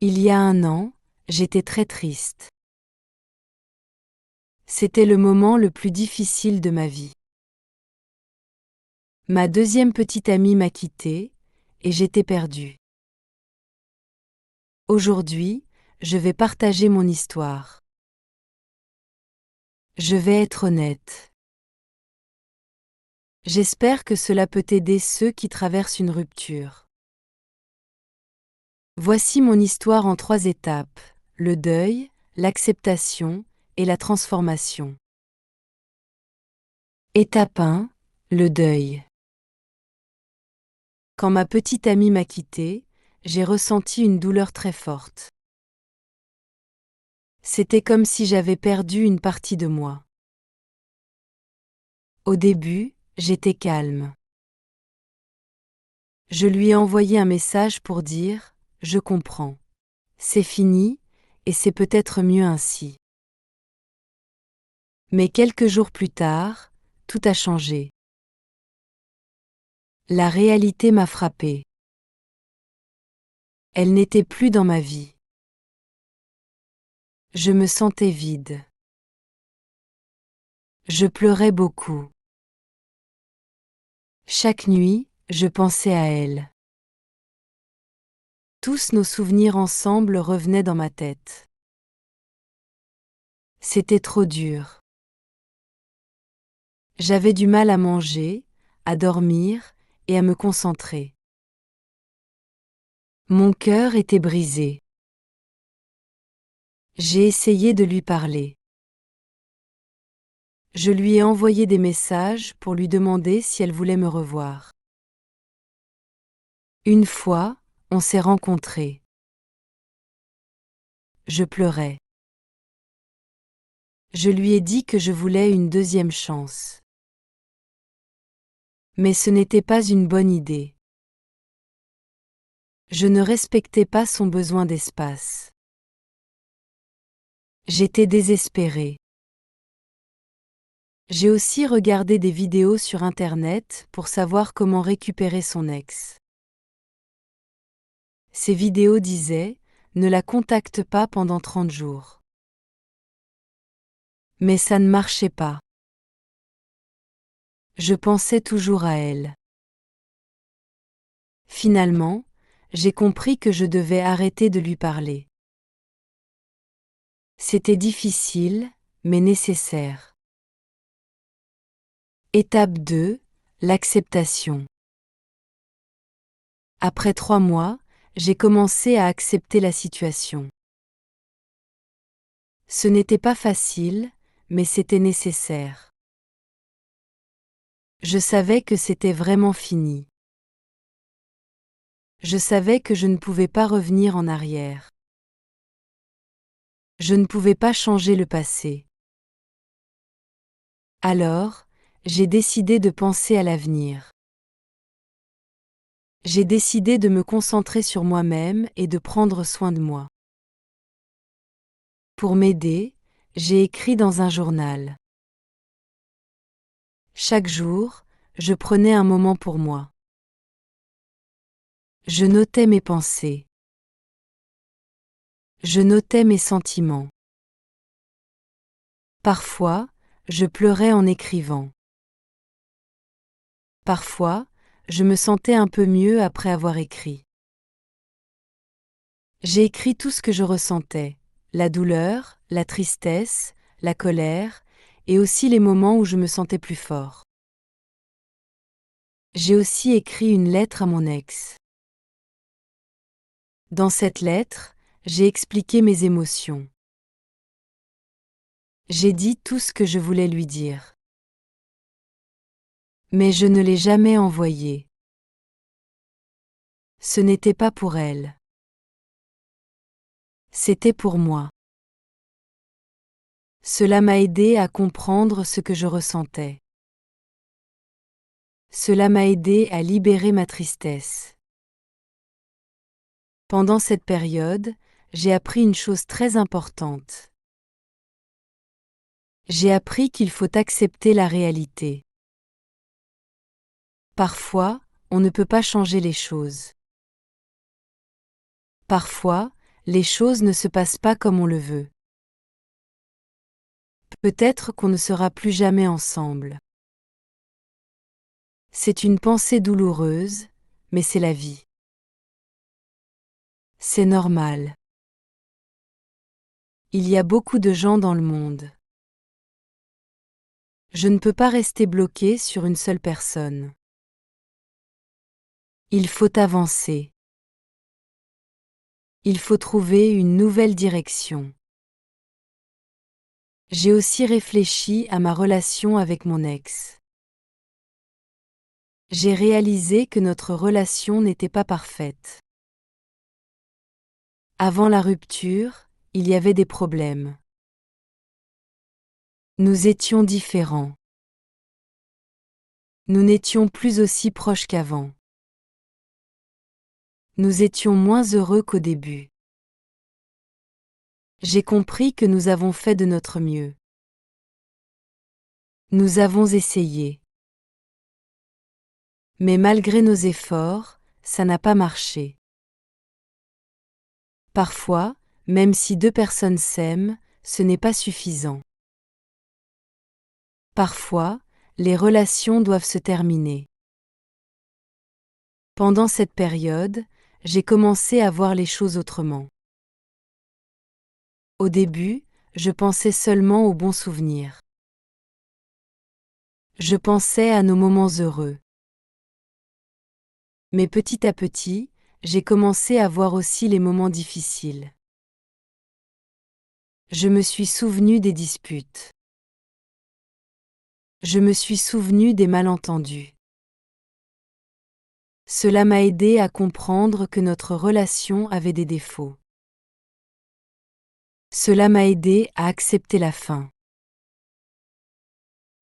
Il y a un an, j'étais très triste. C'était le moment le plus difficile de ma vie. Ma deuxième petite amie m'a quittée, et j'étais perdue. Aujourd'hui, je vais partager mon histoire. Je vais être honnête. J'espère que cela peut aider ceux qui traversent une rupture. Voici mon histoire en 3 étapes: le deuil, l'acceptation et la transformation. Étape 1, le deuil. Quand ma petite amie m'a quittée, j'ai ressenti une douleur très forte. C'était comme si j'avais perdu une partie de moi. Au début, j'étais calme. Je lui ai envoyé un message pour dire: je comprends. C'est fini, et c'est peut-être mieux ainsi. Mais quelques jours plus tard, tout a changé. La réalité m'a frappée. Elle n'était plus dans ma vie. Je me sentais vide. Je pleurais beaucoup. Chaque nuit, je pensais à elle. Tous nos souvenirs ensemble revenaient dans ma tête. C'était trop dur. J'avais du mal à manger, à dormir et à me concentrer. Mon cœur était brisé. J'ai essayé de lui parler. Je lui ai envoyé des messages pour lui demander si elle voulait me revoir. Une fois, on s'est rencontrés. Je pleurais. Je lui ai dit que je voulais une deuxième chance. Mais ce n'était pas une bonne idée. Je ne respectais pas son besoin d'espace. J'étais désespérée. J'ai aussi regardé des vidéos sur Internet pour savoir comment récupérer son ex. Ces vidéos disaient: ne la contacte pas pendant 30 jours. Mais ça ne marchait pas. Je pensais toujours à elle. Finalement, j'ai compris que je devais arrêter de lui parler. C'était difficile, mais nécessaire. Étape 2, l'acceptation. Après 3 mois, j'ai commencé à accepter la situation. Ce n'était pas facile, mais c'était nécessaire. Je savais que c'était vraiment fini. Je savais que je ne pouvais pas revenir en arrière. Je ne pouvais pas changer le passé. Alors, j'ai décidé de penser à l'avenir. J'ai décidé de me concentrer sur moi-même et de prendre soin de moi. Pour m'aider, j'ai écrit dans un journal. Chaque jour, je prenais un moment pour moi. Je notais mes pensées. Je notais mes sentiments. Parfois, je pleurais en écrivant. Parfois, je me sentais un peu mieux après avoir écrit. J'ai écrit tout ce que je ressentais: la douleur, la tristesse, la colère, et aussi les moments où je me sentais plus fort. J'ai aussi écrit une lettre à mon ex. Dans cette lettre, j'ai expliqué mes émotions. J'ai dit tout ce que je voulais lui dire. Mais je ne l'ai jamais envoyé. Ce n'était pas pour elle. C'était pour moi. Cela m'a aidé à comprendre ce que je ressentais. Cela m'a aidé à libérer ma tristesse. Pendant cette période, j'ai appris une chose très importante. J'ai appris qu'il faut accepter la réalité. Parfois, on ne peut pas changer les choses. Parfois, les choses ne se passent pas comme on le veut. Peut-être qu'on ne sera plus jamais ensemble. C'est une pensée douloureuse, mais c'est la vie. C'est normal. Il y a beaucoup de gens dans le monde. Je ne peux pas rester bloqué sur une seule personne. Il faut avancer. Il faut trouver une nouvelle direction. J'ai aussi réfléchi à ma relation avec mon ex. J'ai réalisé que notre relation n'était pas parfaite. Avant la rupture, il y avait des problèmes. Nous étions différents. Nous n'étions plus aussi proches qu'avant. Nous étions moins heureux qu'au début. J'ai compris que nous avons fait de notre mieux. Nous avons essayé. Mais malgré nos efforts, ça n'a pas marché. Parfois, même si deux personnes s'aiment, ce n'est pas suffisant. Parfois, les relations doivent se terminer. Pendant cette période, j'ai commencé à voir les choses autrement. Au début, je pensais seulement aux bons souvenirs. Je pensais à nos moments heureux. Mais petit à petit, j'ai commencé à voir aussi les moments difficiles. Je me suis souvenu des disputes. Je me suis souvenu des malentendus. Cela m'a aidé à comprendre que notre relation avait des défauts. Cela m'a aidé à accepter la fin.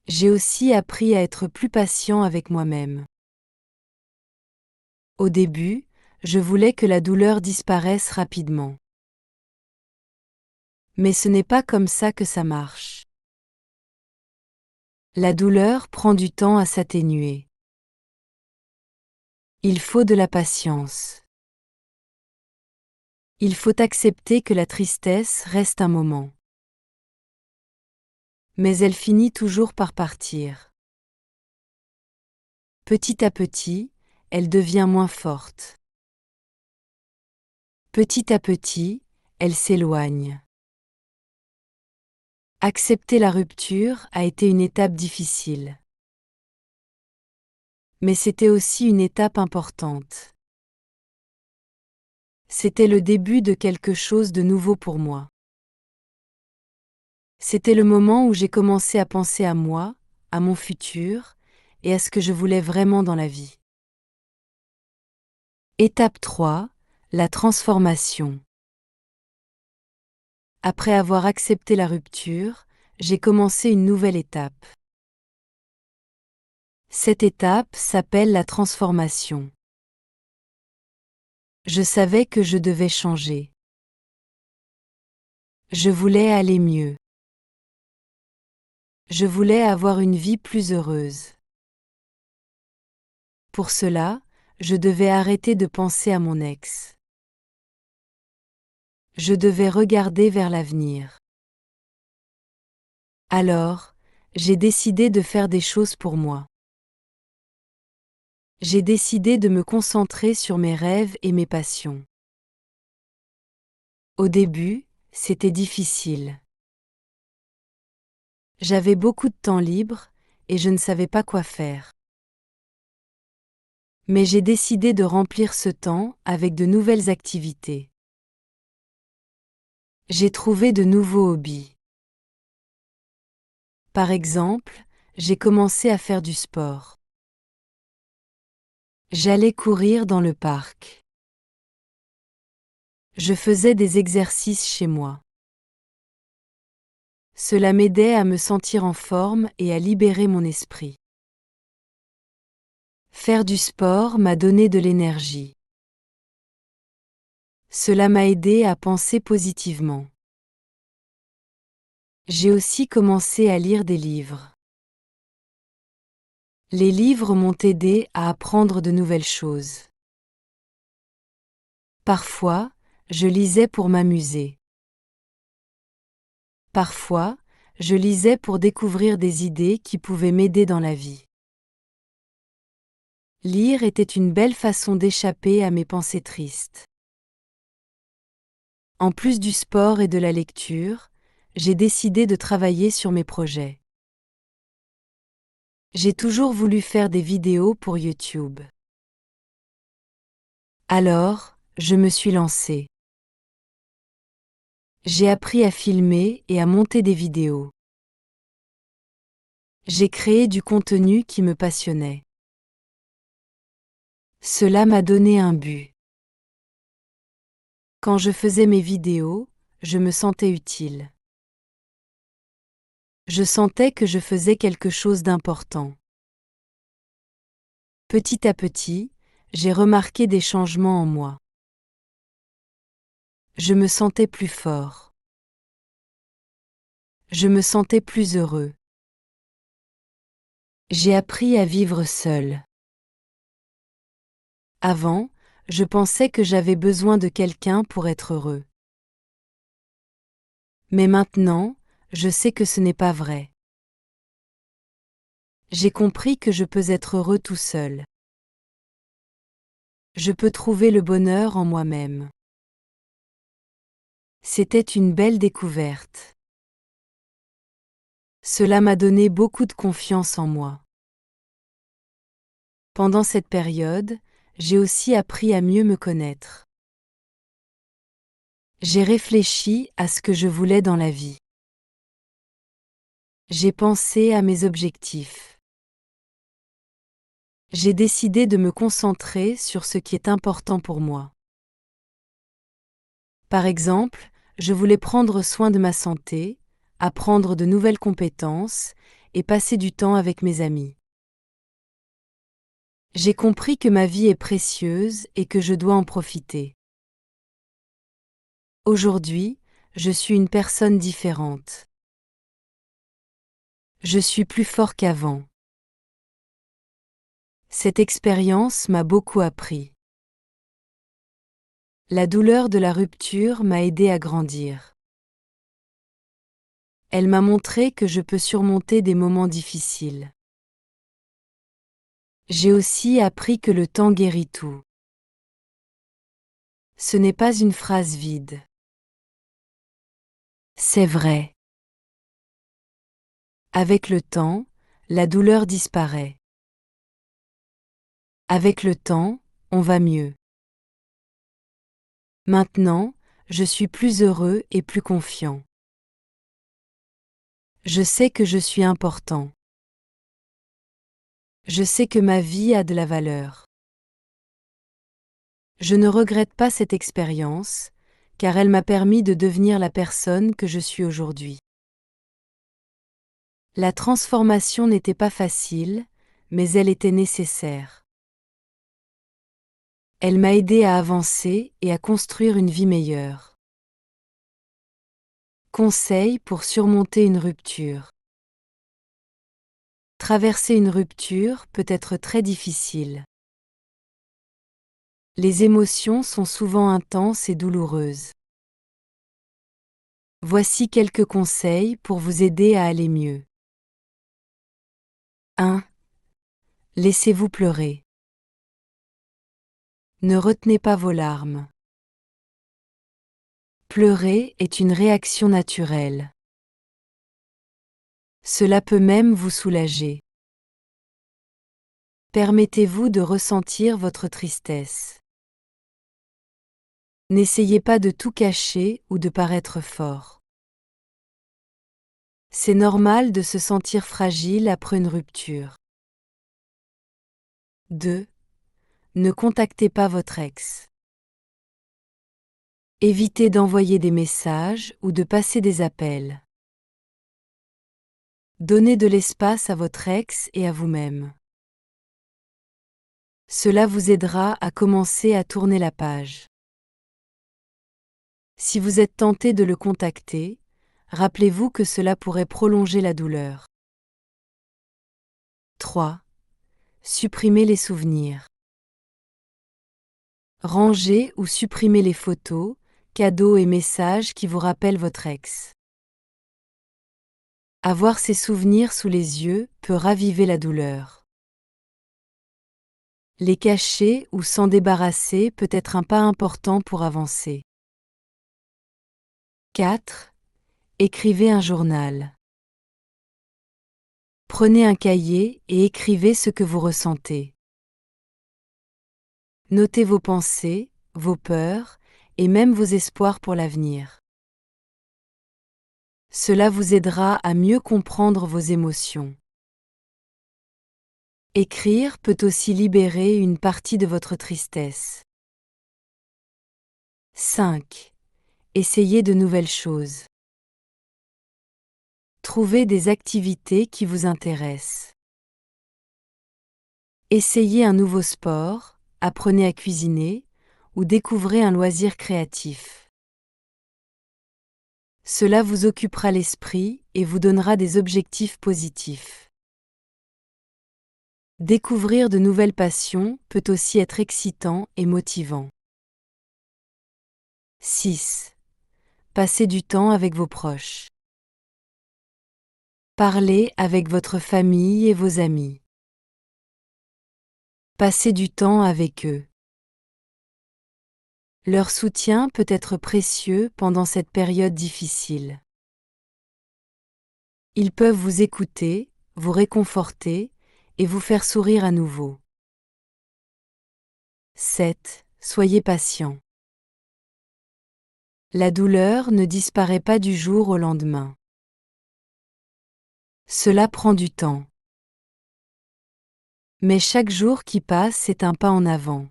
J'ai aussi appris à être plus patient avec moi-même. Au début, je voulais que la douleur disparaisse rapidement. Mais ce n'est pas comme ça que ça marche. La douleur prend du temps à s'atténuer. Il faut de la patience. Il faut accepter que la tristesse reste un moment. Mais elle finit toujours par partir. Petit à petit, elle devient moins forte. Petit à petit, elle s'éloigne. Accepter la rupture a été une étape difficile. Mais c'était aussi une étape importante. C'était le début de quelque chose de nouveau pour moi. C'était le moment où j'ai commencé à penser à moi, à mon futur, et à ce que je voulais vraiment dans la vie. Étape 3, la transformation. Après avoir accepté la rupture, j'ai commencé une nouvelle étape. Cette étape s'appelle la transformation. Je savais que je devais changer. Je voulais aller mieux. Je voulais avoir une vie plus heureuse. Pour cela, je devais arrêter de penser à mon ex. Je devais regarder vers l'avenir. Alors, j'ai décidé de faire des choses pour moi. J'ai décidé de me concentrer sur mes rêves et mes passions. Au début, c'était difficile. J'avais beaucoup de temps libre et je ne savais pas quoi faire. Mais j'ai décidé de remplir ce temps avec de nouvelles activités. J'ai trouvé de nouveaux hobbies. Par exemple, j'ai commencé à faire du sport. J'allais courir dans le parc. Je faisais des exercices chez moi. Cela m'aidait à me sentir en forme et à libérer mon esprit. Faire du sport m'a donné de l'énergie. Cela m'a aidé à penser positivement. J'ai aussi commencé à lire des livres. Les livres m'ont aidé à apprendre de nouvelles choses. Parfois, je lisais pour m'amuser. Parfois, je lisais pour découvrir des idées qui pouvaient m'aider dans la vie. Lire était une belle façon d'échapper à mes pensées tristes. En plus du sport et de la lecture, j'ai décidé de travailler sur mes projets. J'ai toujours voulu faire des vidéos pour YouTube. Alors, je me suis lancée. J'ai appris à filmer et à monter des vidéos. J'ai créé du contenu qui me passionnait. Cela m'a donné un but. Quand je faisais mes vidéos, je me sentais utile. Je sentais que je faisais quelque chose d'important. Petit à petit, j'ai remarqué des changements en moi. Je me sentais plus fort. Je me sentais plus heureux. J'ai appris à vivre seul. Avant, je pensais que j'avais besoin de quelqu'un pour être heureux. Mais maintenant, je sais que ce n'est pas vrai. J'ai compris que je peux être heureux tout seul. Je peux trouver le bonheur en moi-même. C'était une belle découverte. Cela m'a donné beaucoup de confiance en moi. Pendant cette période, j'ai aussi appris à mieux me connaître. J'ai réfléchi à ce que je voulais dans la vie. J'ai pensé à mes objectifs. J'ai décidé de me concentrer sur ce qui est important pour moi. Par exemple, je voulais prendre soin de ma santé, apprendre de nouvelles compétences et passer du temps avec mes amis. J'ai compris que ma vie est précieuse et que je dois en profiter. Aujourd'hui, je suis une personne différente. Je suis plus fort qu'avant. Cette expérience m'a beaucoup appris. La douleur de la rupture m'a aidé à grandir. Elle m'a montré que je peux surmonter des moments difficiles. J'ai aussi appris que le temps guérit tout. Ce n'est pas une phrase vide. C'est vrai. Avec le temps, la douleur disparaît. Avec le temps, on va mieux. Maintenant, je suis plus heureux et plus confiant. Je sais que je suis important. Je sais que ma vie a de la valeur. Je ne regrette pas cette expérience, car elle m'a permis de devenir la personne que je suis aujourd'hui. La transformation n'était pas facile, mais elle était nécessaire. Elle m'a aidé à avancer et à construire une vie meilleure. Conseil pour surmonter une rupture. Traverser une rupture peut être très difficile. Les émotions sont souvent intenses et douloureuses. Voici quelques conseils pour vous aider à aller mieux. 1. Laissez-vous pleurer. Ne retenez pas vos larmes. Pleurer est une réaction naturelle. Cela peut même vous soulager. Permettez-vous de ressentir votre tristesse. N'essayez pas de tout cacher ou de paraître fort. C'est normal de se sentir fragile après une rupture. 2. Ne contactez pas votre ex. Évitez d'envoyer des messages ou de passer des appels. Donnez de l'espace à votre ex et à vous-même. Cela vous aidera à commencer à tourner la page. Si vous êtes tenté de le contacter, rappelez-vous que cela pourrait prolonger la douleur. 3. Supprimez les souvenirs. Rangez ou supprimez les photos, cadeaux et messages qui vous rappellent votre ex. Avoir ces souvenirs sous les yeux peut raviver la douleur. Les cacher ou s'en débarrasser peut être un pas important pour avancer. 4. Écrivez un journal. Prenez un cahier et écrivez ce que vous ressentez. Notez vos pensées, vos peurs et même vos espoirs pour l'avenir. Cela vous aidera à mieux comprendre vos émotions. Écrire peut aussi libérer une partie de votre tristesse. 5. Essayez de nouvelles choses. Trouvez des activités qui vous intéressent. Essayez un nouveau sport, apprenez à cuisiner ou découvrez un loisir créatif. Cela vous occupera l'esprit et vous donnera des objectifs positifs. Découvrir de nouvelles passions peut aussi être excitant et motivant. 6. Passez du temps avec vos proches. Parlez avec votre famille et vos amis. Passez du temps avec eux. Leur soutien peut être précieux pendant cette période difficile. Ils peuvent vous écouter, vous réconforter et vous faire sourire à nouveau. 7. Soyez patient. La douleur ne disparaît pas du jour au lendemain. Cela prend du temps. Mais chaque jour qui passe est un pas en avant.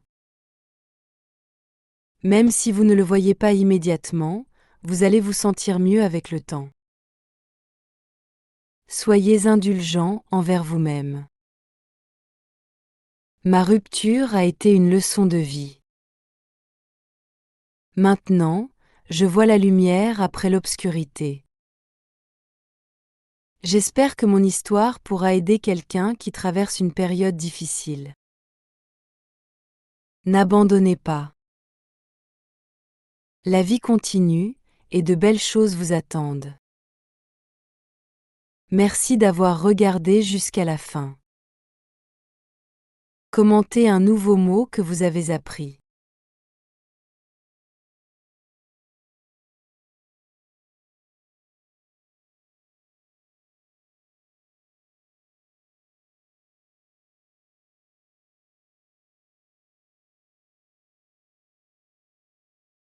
Même si vous ne le voyez pas immédiatement, vous allez vous sentir mieux avec le temps. Soyez indulgent envers vous-même. Ma rupture a été une leçon de vie. Maintenant, je vois la lumière après l'obscurité. J'espère que mon histoire pourra aider quelqu'un qui traverse une période difficile. N'abandonnez pas. La vie continue et de belles choses vous attendent. Merci d'avoir regardé jusqu'à la fin. Commentez un nouveau mot que vous avez appris.